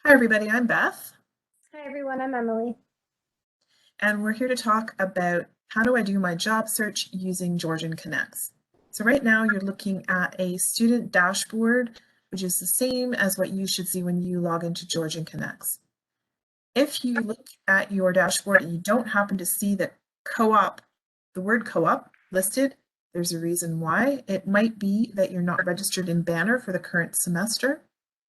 Hi, everybody. I'm Beth, Hi everyone, I'm Emily. and we're here to talk about how do I do my job search using GeorgianConnects. So right now you're looking at a student dashboard, which is the same as what you should see when you log into GeorgianConnects. If you look at your dashboard and you don't happen to see the word co-op listed, there's a reason why. It might be that you're not registered in Banner for the current semester,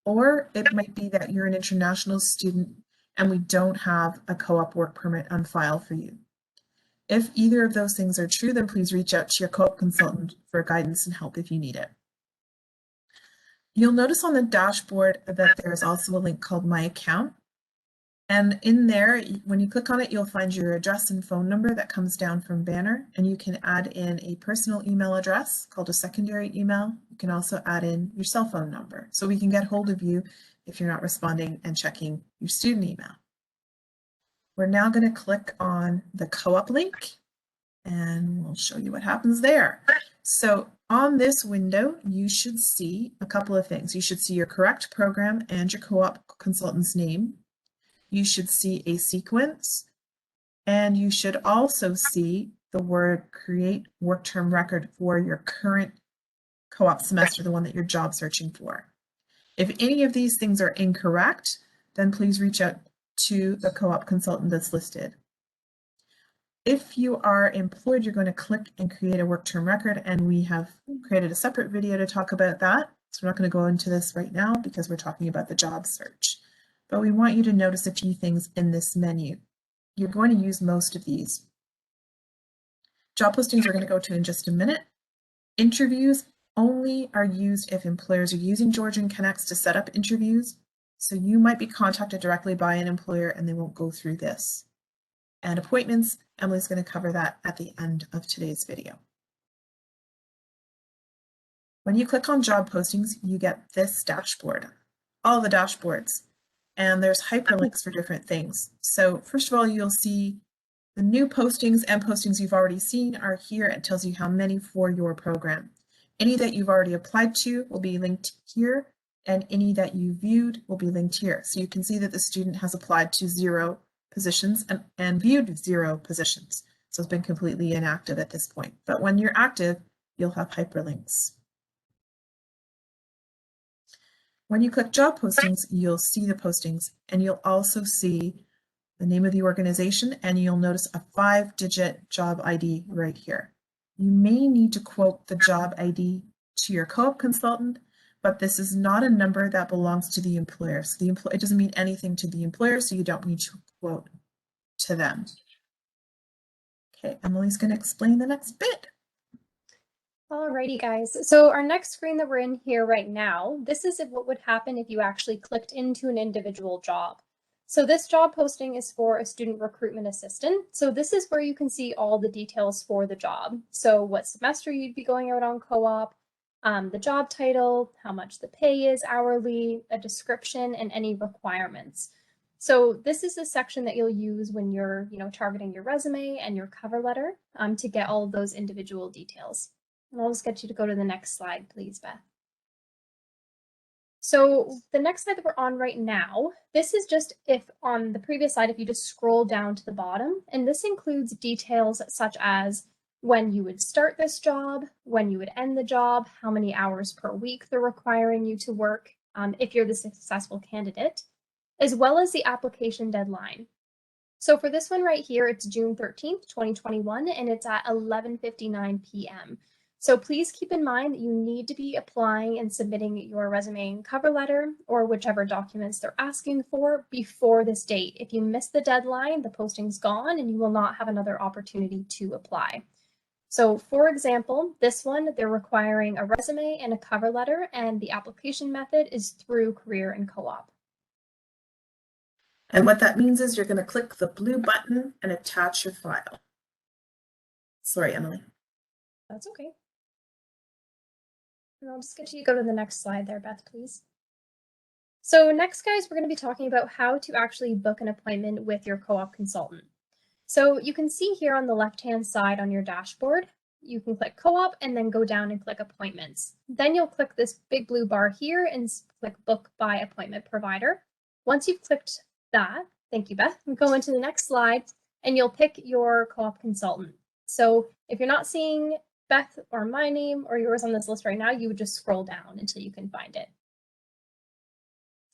or it might be that you're an international student and we don't have a co-op work permit on file for you. If either of those things are true, then please reach out to your co-op consultant for guidance and help if you need it. You'll notice on the dashboard that there's also a link called My Account. And in there, when you click on it, you'll find your address and phone number that comes down from Banner, and you can add in a personal email address called a secondary email. You can also add in your cell phone number so we can get hold of you if you're not responding and checking your student email. We're now going to click on the co-op link and we'll show you what happens there. So on this window, you should see a couple of things. You should see your correct program and your co-op consultant's name. You should see a sequence, and you should also see the word create work term record for your current co-op semester, the one that you're job searching for. If any of these things are incorrect, then please reach out to the co-op consultant that's listed. If you are employed, you're going to click and create a work term record, and we have created a separate video to talk about that. So we're not going to go into this right now because we're talking about the job search. But we want you to notice a few things in this menu. You're going to use most of these. Job postings we're going to go to in just a minute. Interviews only are used if employers are using GeorgianConnects to set up interviews. So you might be contacted directly by an employer and they won't go through this. And appointments, Emily's going to cover that at the end of today's video. When you click on job postings, you get this dashboard, all the dashboards. And there's hyperlinks for different things. So first of all, you'll see the new postings and postings you've already seen are here. It tells you how many for your program. Any that you've already applied to will be linked here, and any that you viewed will be linked here. So you can see that the student has applied to 0 positions and viewed 0 positions. So it's been completely inactive at this point. But when you're active, you'll have hyperlinks. When you click job postings, you'll see the postings, and you'll also see the name of the organization, and you'll notice a 5-digit job ID right here. You may need to quote the job ID to your co-op consultant, but this is not a number that belongs to the employer. So it doesn't mean anything to the employer, so you don't need to quote to them. Okay, Emily's going to explain the next bit. Alrighty guys, so our next screen that we're in here right now, this is what would happen if you actually clicked into an individual job. So this job posting is for a student recruitment assistant. So this is where you can see all the details for the job. So what semester you'd be going out on co-op, the job title, how much the pay is hourly, a description, and any requirements. So this is the section that you'll use when you're, targeting your resume and your cover letter to get all of those individual details. And I'll just get you to go to the next slide, please, Beth. So the next slide that we're on right now, this is just if on the previous slide, if you just scroll down to the bottom, and this includes details such as when you would start this job, when you would end the job, how many hours per week they're requiring you to work if you're the successful candidate, as well as the application deadline. So for this one right here, it's June 13th, 2021, and it's at 11:59 p.m. So please keep in mind that you need to be applying and submitting your resume and cover letter or whichever documents they're asking for before this date. If you miss the deadline, the posting's gone and you will not have another opportunity to apply. So for example, this one, they're requiring a resume and a cover letter, and the application method is through Career and Co-op. And what that means is you're going to click the blue button and attach your file. Sorry, Emily. That's okay. And I'll just get you to go to the next slide there, Beth, please. So next, guys, we're going to be talking about how to actually book an appointment with your co-op consultant. So you can see here on the left-hand side on your dashboard, you can click co-op and then go down and click appointments. Then you'll click this big blue bar here and click book by appointment provider. Once you've clicked that, thank you, Beth, go into the next slide and you'll pick your co-op consultant. So if you're not seeing Beth or my name or yours on this list right now, you would just scroll down until you can find it.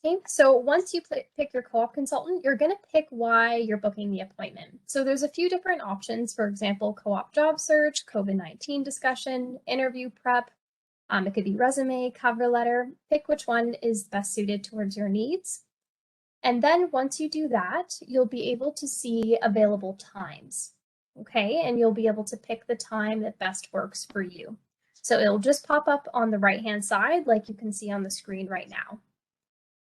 Okay, so once you pick your co-op consultant, you're going to pick why you're booking the appointment. So there's a few different options, for example, co-op job search, COVID-19 discussion, interview prep. It could be resume, cover letter. Pick which one is best suited towards your needs. And then once you do that, you'll be able to see available times. Okay, and you'll be able to pick the time that best works for you. So it'll just pop up on the right-hand side like you can see on the screen right now.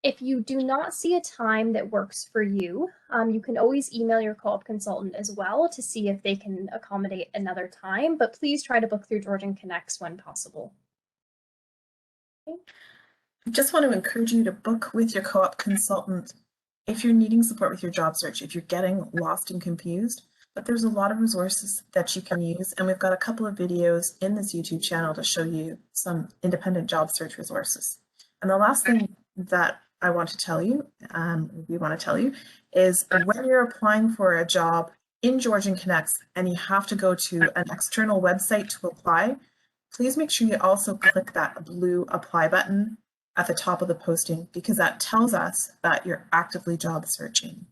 If you do not see a time that works for you, you can always email your co-op consultant as well to see if they can accommodate another time, but please try to book through GeorgianConnects when possible. Okay. I just want to encourage you to book with your co-op consultant if you're needing support with your job search, if you're getting lost and confused. But there's a lot of resources that you can use, and we've got a couple of videos in this YouTube channel to show you some independent job search resources. And the last thing that I want to tell you, we want to tell you, is when you're applying for a job in GeorgianConnects and you have to go to an external website to apply, please make sure you also click that blue apply button at the top of the posting, because that tells us that you're actively job searching.